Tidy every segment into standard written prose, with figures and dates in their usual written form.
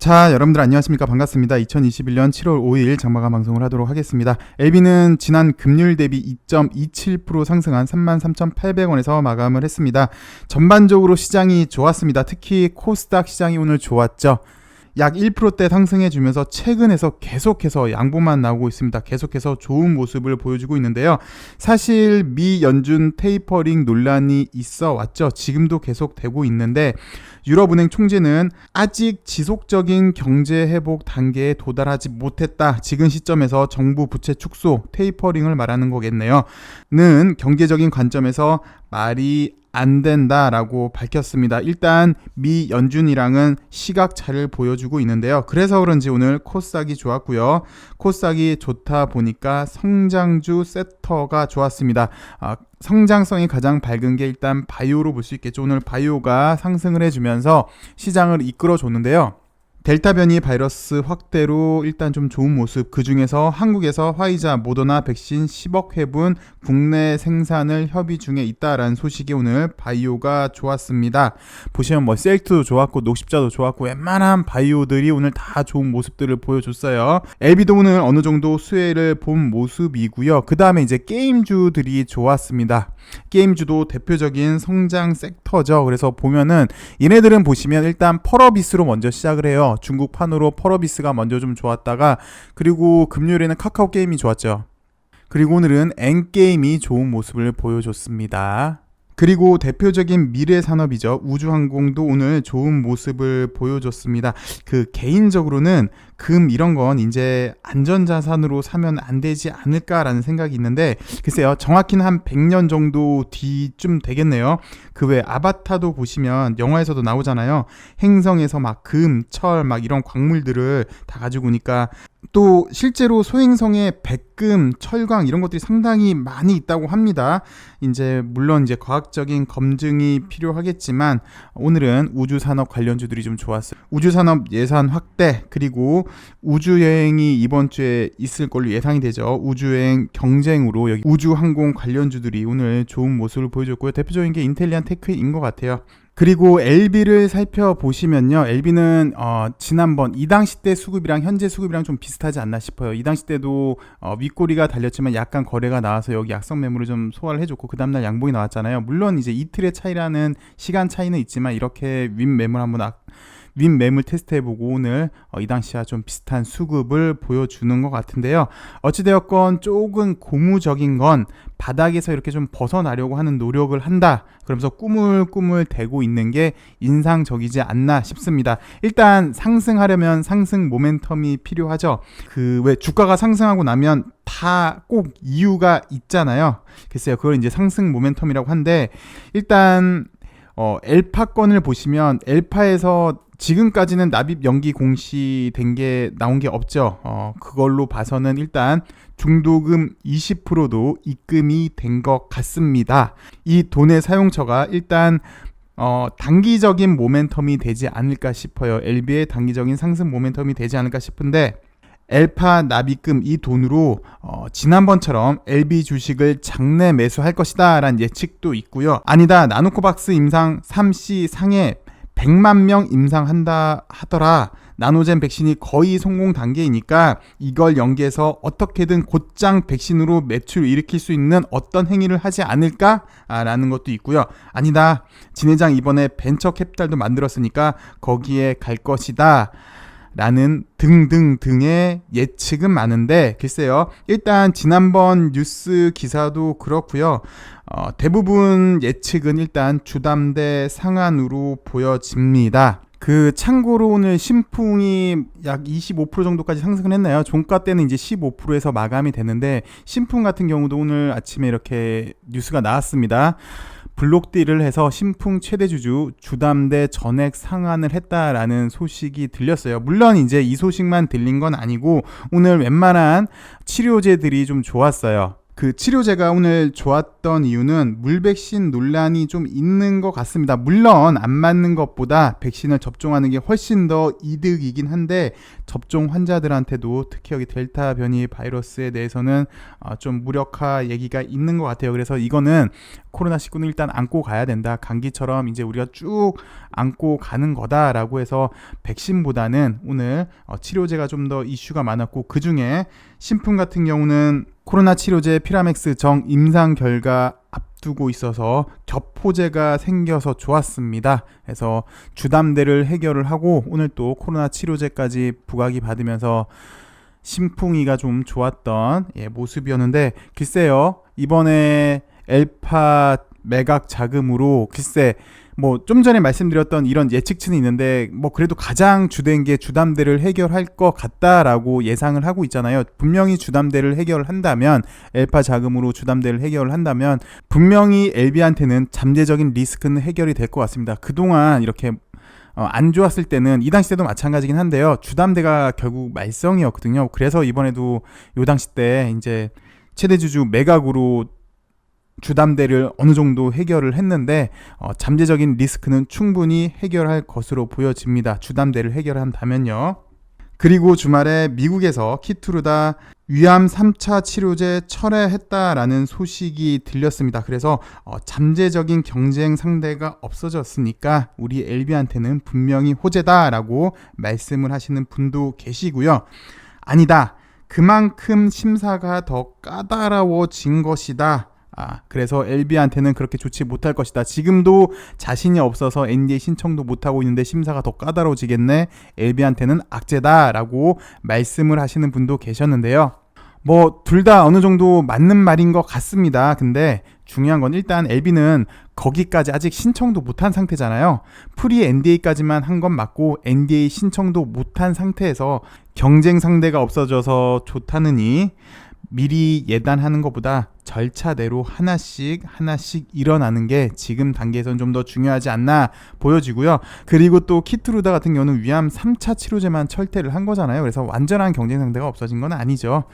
자, 여러분들 안녕하십니까? 반갑습니다. 2021년 7월 5일 장마감 방송을 하도록 하겠습니다. LB는 지난 금요일 대비 2.27% 상승한 33,800원에서 마감을 했습니다. 전반적으로 시장이 좋았습니다. 특히 코스닥 시장이 오늘 좋았죠. 약 1%대 상승해주면서 최근에서 계속해서 양보만 나오고 있습니다. 계속해서 좋은 모습을 보여주고 있는데요. 사실 미 연준 테이퍼링 논란이 있어 왔죠. 지금도 계속 되고 있는데 유럽은행 총재는 아직 지속적인 경제 회복 단계에 도달하지 못했다. 지금 시점에서 정부 부채 축소, 테이퍼링을 말하는 거겠네요. 는 경제적인 관점에서 말이 안 된다라고 밝혔습니다. 일단 미 연준이랑은 시각차를 보여주고 있는데요. 그래서 그런지 오늘 코스닥이 좋았고요. 코스닥이 좋다 보니까 성장주 섹터가 좋았습니다. 성장성이 가장 밝은 게 일단 바이오로 볼 수 있겠죠. 오늘 바이오가 상승을 해주면서 시장을 이끌어줬는데요. 델타 변이 바이러스 확대로 일단 좀 좋은 모습, 그 중에서 한국에서 화이자, 모더나 백신 10억 회분 국내 생산을 협의 중에 있다라는 소식이 오늘 바이오가 좋았습니다. 보시면 뭐 셀트도 좋았고 녹십자도 좋았고 웬만한 바이오들이 오늘 다 좋은 모습들을 보여줬어요. LB도 오늘 어느 정도 수혜를 본 모습이고요. 그 다음에 이제 게임주들이 좋았습니다. 게임주도 대표적인 성장 섹터죠. 그래서 보면은 얘네들은 보시면 일단 펄어비스로 먼저 시작을 해요. 중국판으로 펄어비스가 먼저 좀 좋았다가 그리고 금요일에는 카카오 게임이 좋았죠. 그리고 오늘은 N게임이 좋은 모습을 보여줬습니다. 그리고 대표적인 미래 산업이죠. 우주항공도 오늘 좋은 모습을 보여줬습니다. 개인적으로는 금 이런 건 이제 안전자산으로 사면 안 되지 않을까라는 생각이 있는데 글쎄요. 정확히는 한 100년 정도 뒤쯤 되겠네요. 그 외 아바타도 보시면 영화에서도 나오잖아요. 행성에서 막 금, 철 막 이런 광물들을 다 가지고 오니까 또 실제로 소행성에 백금, 철광 이런 것들이 상당히 많이 있다고 합니다. 물론 이제 과학적인 검증이 필요하겠지만 오늘은 우주산업 관련주들이 좀 좋았어요. 우주산업 예산 확대 그리고 우주여행이 이번 주에 있을 걸로 예상이 되죠. 우주여행 경쟁으로 여기 우주항공 관련주들이 오늘 좋은 모습을 보여줬고요. 대표적인 게 인텔리안 테크인 것 같아요. 그리고 LB를 살펴보시면요. LB는 지난번 이 당시 때 수급이랑 현재 수급이랑 좀 비슷하지 않나 싶어요. 이 당시 때도 윗꼬리가 달렸지만 약간 거래가 나와서 여기 약성 매물을 좀 소화를 해줬고 그 다음날 양봉이 나왔잖아요. 물론 이제 이틀의 차이라는 시간 차이는 있지만 이렇게 윗매물 한번 윗매물 테스트해보고 오늘 이 당시와 좀 비슷한 수급을 보여주는 것 같은데요. 어찌되었건 조금 고무적인 건 바닥에서 이렇게 좀 벗어나려고 하는 노력을 한다. 그러면서 꾸물꾸물 대고 있는 게 인상적이지 않나 싶습니다. 일단 상승하려면 상승 모멘텀이 필요하죠. 왜 주가가 상승하고 나면 다 꼭 이유가 있잖아요. 글쎄요. 그걸 이제 상승 모멘텀이라고 한데 일단 엘파권을 보시면 엘파에서 지금까지는 납입 연기 공시된 게 나온 게 없죠. 그걸로 봐서는 일단 중도금 20%도 입금이 된 것 같습니다. 이 돈의 사용처가 일단 단기적인 모멘텀이 되지 않을까 싶어요. LB의 단기적인 상승 모멘텀이 되지 않을까 싶은데 엘파 납입금 이 돈으로 지난번처럼 LB 주식을 장내 매수할 것이다 라는 예측도 있고요. 아니다, 나노코박스 임상 3C 상해 100만 명 임상한다 하더라. 나노젠 백신이 거의 성공 단계이니까 이걸 연계해서 어떻게든 곧장 백신으로 매출 일으킬 수 있는 어떤 행위를 하지 않을까? 라는 것도 있고요. 아니다, 진회장 이번에 벤처 캐피탈도 만들었으니까 거기에 갈 것이다 라는 등등등의 예측은 많은데 글쎄요. 일단 지난번 뉴스 기사도 그렇고요. 대부분 예측은 일단 주담대 상한으로 보여집니다. 참고로 오늘 신풍이 약 25% 정도까지 상승을 했나요? 종가 때는 이제 15%에서 마감이 되는데 신풍 같은 경우도 오늘 아침에 이렇게 뉴스가 나왔습니다. 블록딜을 해서 신풍 최대주주 주담대 전액 상환을 했다라는 소식이 들렸어요. 물론 이제 이 소식만 들린 건 아니고 오늘 웬만한 치료제들이 좀 좋았어요. 그 치료제가 오늘 좋았던 이유는 물백신 논란이 좀 있는 것 같습니다. 물론 안 맞는 것보다 백신을 접종하는 게 훨씬 더 이득이긴 한데 접종 환자들한테도 특히 여기 델타 변이 바이러스에 대해서는 좀 무력화 얘기가 있는 것 같아요. 그래서 이거는 코로나19는 일단 안고 가야 된다. 감기처럼 이제 우리가 쭉 안고 가는 거다라고 해서 백신보다는 오늘 치료제가 좀 더 이슈가 많았고, 그 중에 신품 같은 경우는 코로나 치료제 피라맥스 정 임상 결과 앞두고 있어서 겹호제가 생겨서 좋았습니다. 그래서 주담대를 해결을 하고 오늘 또 코로나 치료제까지 부각이 받으면서 심풍이가 좀 좋았던 모습이었는데, 글쎄요, 이번에 엘파 매각 자금으로 글쎄 뭐 좀 전에 말씀드렸던 이런 예측치는 있는데 뭐 그래도 가장 주된 게 주담대를 해결할 것 같다라고 예상을 하고 있잖아요. 분명히 주담대를 해결을 한다면, 엘파 자금으로 주담대를 해결을 한다면 분명히 LB한테는 잠재적인 리스크는 해결이 될 것 같습니다. 그동안 이렇게 안 좋았을 때는 이 당시 때도 마찬가지긴 한데요, 주담대가 결국 말썽이었거든요. 그래서 이번에도 요 당시 때 이제 최대 주주 매각으로 주담대를 어느 정도 해결을 했는데 잠재적인 리스크는 충분히 해결할 것으로 보여집니다. 주담대를 해결한다면요. 그리고 주말에 미국에서 키투르다 위암 3차 치료제 철회했다라는 소식이 들렸습니다. 그래서 잠재적인 경쟁 상대가 없어졌으니까 우리 LB한테는 분명히 호재다라고 말씀을 하시는 분도 계시고요. 아니다, 그만큼 심사가 더 까다로워진 것이다. 그래서 LB한테는 그렇게 좋지 못할 것이다. 지금도 자신이 없어서 NDA 신청도 못하고 있는데 심사가 더 까다로워지겠네. LB한테는 악재다라고 말씀을 하시는 분도 계셨는데요. 뭐 둘 다 어느 정도 맞는 말인 것 같습니다. 근데 중요한 건 일단 LB는 거기까지 아직 신청도 못한 상태잖아요. 프리 NDA까지만 한 건 맞고 NDA 신청도 못한 상태에서 경쟁 상대가 없어져서 좋다느니 미리 예단하는 것보다 절차대로 하나씩 일어나는 게 지금 단계에서는 좀 더 중요하지 않나 보여지고요. 그리고 또 키투르다 같은 경우는 위암 3차 치료제만 철퇴를 한 거잖아요. 그래서 완전한 경쟁 상대가 없어진 건 아니죠.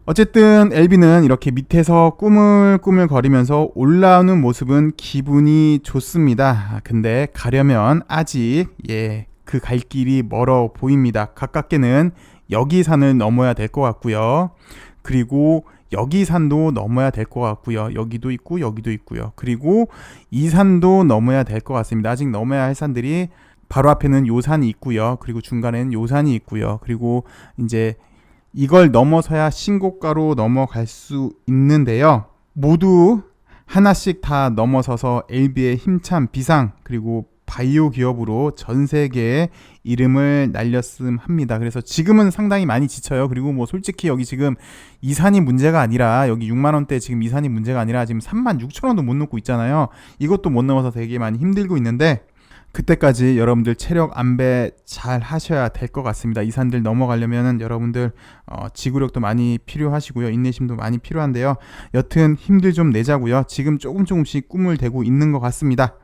어쨌든 LB는 이렇게 밑에서 꾸물꾸물 거리면서 올라오는 모습은 기분이 좋습니다. 근데 가려면 아직 그 갈 길이 멀어 보입니다. 가깝게는 여기 산을 넘어야 될 것 같고요. 그리고 여기 산도 넘어야 될 것 같고요. 여기도 있고 여기도 있고요. 그리고 이 산도 넘어야 될 것 같습니다. 아직 넘어야 할 산들이 바로 앞에는 요 산이 있고요. 그리고 중간에는 요 산이 있고요. 그리고 이제 이걸 넘어서야 신고가로 넘어갈 수 있는데요. 모두 하나씩 다 넘어서서 LB의 힘찬 비상 그리고 바이오 기업으로 전 세계에 이름을 날렸음 합니다. 그래서 지금은 상당히 많이 지쳐요. 그리고 뭐 솔직히 여기 지금 이 산이 문제가 아니라, 여기 6만 원대 지금 이 산이 문제가 아니라 지금 36,000원도 못 넘고 있잖아요. 이것도 못 넘어서 되게 많이 힘들고 있는데 그때까지 여러분들 체력 안배 잘 하셔야 될 것 같습니다. 이 산들 넘어가려면 여러분들 지구력도 많이 필요하시고요. 인내심도 많이 필요한데요. 여튼 힘들 좀 내자고요. 지금 조금씩 꿈을 대고 있는 것 같습니다.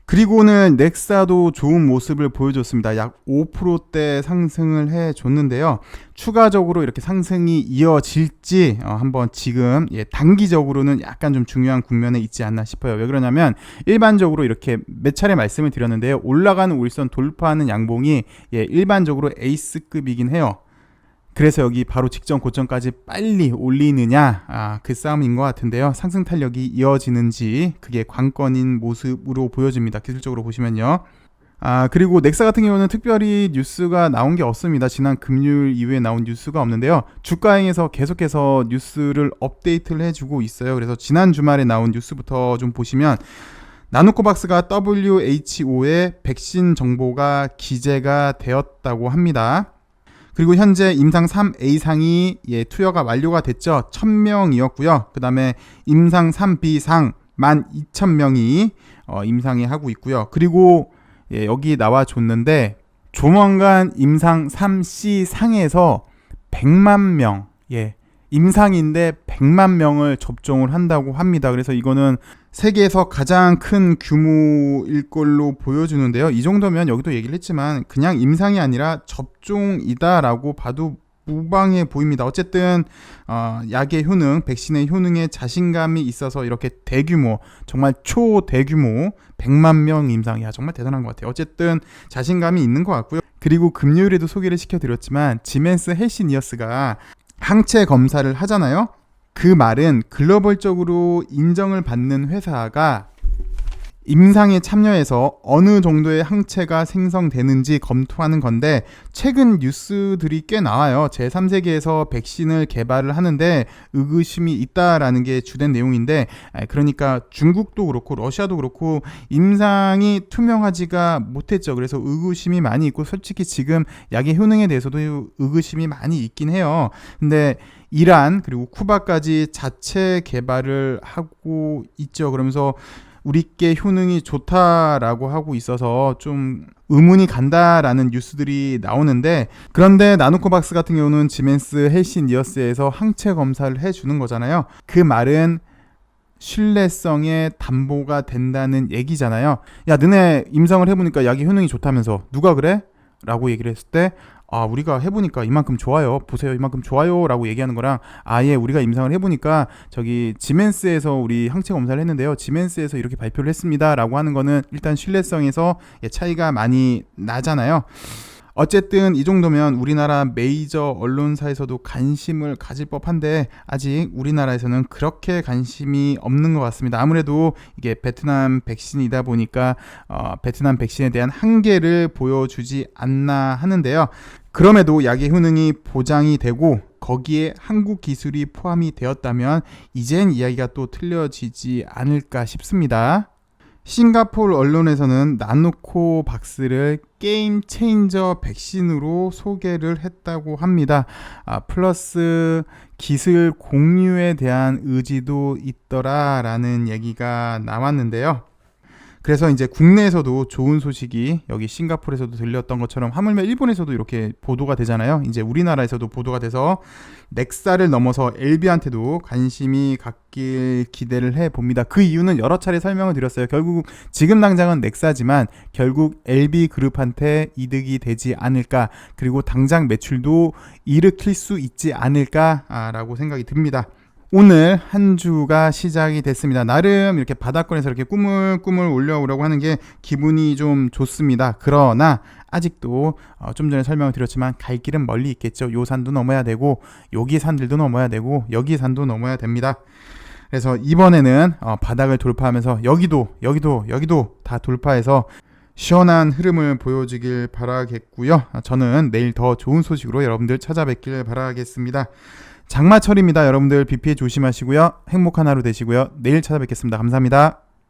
그리고 오늘 넥사도 좋은 모습을 보여줬습니다. 약 5%대 상승을 해줬는데요. 추가적으로 이렇게 상승이 이어질지 한번 지금 단기적으로는 약간 좀 중요한 국면에 있지 않나 싶어요. 왜 그러냐면 일반적으로 이렇게 몇 차례 말씀을 드렸는데요. 올라가는 울선 돌파하는 양봉이 일반적으로 에이스급이긴 해요. 그래서 여기 바로 직전 고점까지 빨리 올리느냐 그 싸움인 것 같은데요. 상승 탄력이 이어지는지 그게 관건인 모습으로 보여집니다. 기술적으로 보시면요. 그리고 넥사 같은 경우는 특별히 뉴스가 나온 게 없습니다. 지난 금요일 이후에 나온 뉴스가 없는데요. 주가행에서 계속해서 뉴스를 업데이트를 해주고 있어요. 그래서 지난 주말에 나온 뉴스부터 좀 보시면 나노코박스가 WHO에 백신 정보가 기재가 되었다고 합니다. 그리고 현재 임상 3A상이 투여가 완료가 됐죠. 1000명이었고요. 그 다음에 임상 3B상 12,000명이 임상에 하고 있고요. 그리고 여기 나와줬는데 조만간 임상 3C상에서 100만 명, 임상인데 100만 명을 접종을 한다고 합니다. 그래서 이거는 세계에서 가장 큰 규모일 걸로 보여주는데요. 이 정도면 여기도 얘기를 했지만 그냥 임상이 아니라 접종이다라고 봐도 무방해 보입니다. 어쨌든 약의 효능, 백신의 효능에 자신감이 있어서 이렇게 대규모, 정말 초대규모 100만 명 임상, 야 정말 대단한 것 같아요. 어쨌든 자신감이 있는 것 같고요. 그리고 금요일에도 소개를 시켜드렸지만 지멘스 헬시니어스가 항체 검사를 하잖아요. 그 말은 글로벌적으로 인정을 받는 회사가 임상에 참여해서 어느 정도의 항체가 생성되는지 검토하는 건데, 최근 뉴스들이 꽤 나와요. 제3세계에서 백신을 개발을 하는데 의구심이 있다라는 게 주된 내용인데, 그러니까 중국도 그렇고 러시아도 그렇고 임상이 투명하지가 못했죠. 그래서 의구심이 많이 있고, 솔직히 지금 약의 효능에 대해서도 의구심이 많이 있긴 해요. 근데 이란 그리고 쿠바까지 자체 개발을 하고 있죠. 그러면서 우리께 효능이 좋다라고 하고 있어서 좀 의문이 간다라는 뉴스들이 나오는데, 그런데 나노코박스 같은 경우는 지멘스 헬시니어스에서 항체 검사를 해주는 거잖아요. 그 말은 신뢰성에 담보가 된다는 얘기잖아요. 야, 너네 임상을 해보니까 약이 효능이 좋다면서 누가 그래? 라고 얘기를 했을 때, 우리가 해보니까 이만큼 좋아요, 보세요, 이만큼 좋아요 라고 얘기하는 거랑, 아예 우리가 임상을 해보니까 저기 지멘스에서 우리 항체 검사를 했는데요, 지멘스에서 이렇게 발표를 했습니다 라고 하는 거는 일단 신뢰성에서 차이가 많이 나잖아요. 어쨌든 이 정도면 우리나라 메이저 언론사에서도 관심을 가질 법한데, 아직 우리나라에서는 그렇게 관심이 없는 것 같습니다. 아무래도 이게 베트남 백신이다 보니까 베트남 백신에 대한 한계를 보여주지 않나 하는데요. 그럼에도 약의 효능이 보장이 되고 거기에 한국 기술이 포함이 되었다면 이젠 이야기가 또 틀려지지 않을까 싶습니다. 싱가포르 언론에서는 나노코박스를 게임 체인저 백신으로 소개를 했다고 합니다. 플러스 기술 공유에 대한 의지도 있더라라는 얘기가 나왔는데요. 그래서 이제 국내에서도 좋은 소식이 여기 싱가포르에서도 들렸던 것처럼, 하물며 일본에서도 이렇게 보도가 되잖아요. 이제 우리나라에서도 보도가 돼서 넥사를 넘어서 LB한테도 관심이 갖길 기대를 해봅니다. 그 이유는 여러 차례 설명을 드렸어요. 결국 지금 당장은 넥사지만 결국 LB그룹한테 이득이 되지 않을까, 그리고 당장 매출도 일으킬 수 있지 않을까라고 생각이 듭니다. 오늘 한 주가 시작이 됐습니다. 나름 이렇게 바닥권에서 이렇게 꾸물꾸물 올려오려고 하는 게 기분이 좀 좋습니다. 그러나 아직도 좀 전에 설명을 드렸지만 갈 길은 멀리 있겠죠. 요 산도 넘어야 되고 여기 산들도 넘어야 되고 여기 산도 넘어야 됩니다. 그래서 이번에는 바닥을 돌파하면서 여기도 다 돌파해서 시원한 흐름을 보여주길 바라겠고요. 저는 내일 더 좋은 소식으로 여러분들 찾아뵙길 바라겠습니다. 장마철입니다. 여러분들 비 피해 조심하시고요. 행복한 하루 되시고요. 내일 찾아뵙겠습니다. 감사합니다.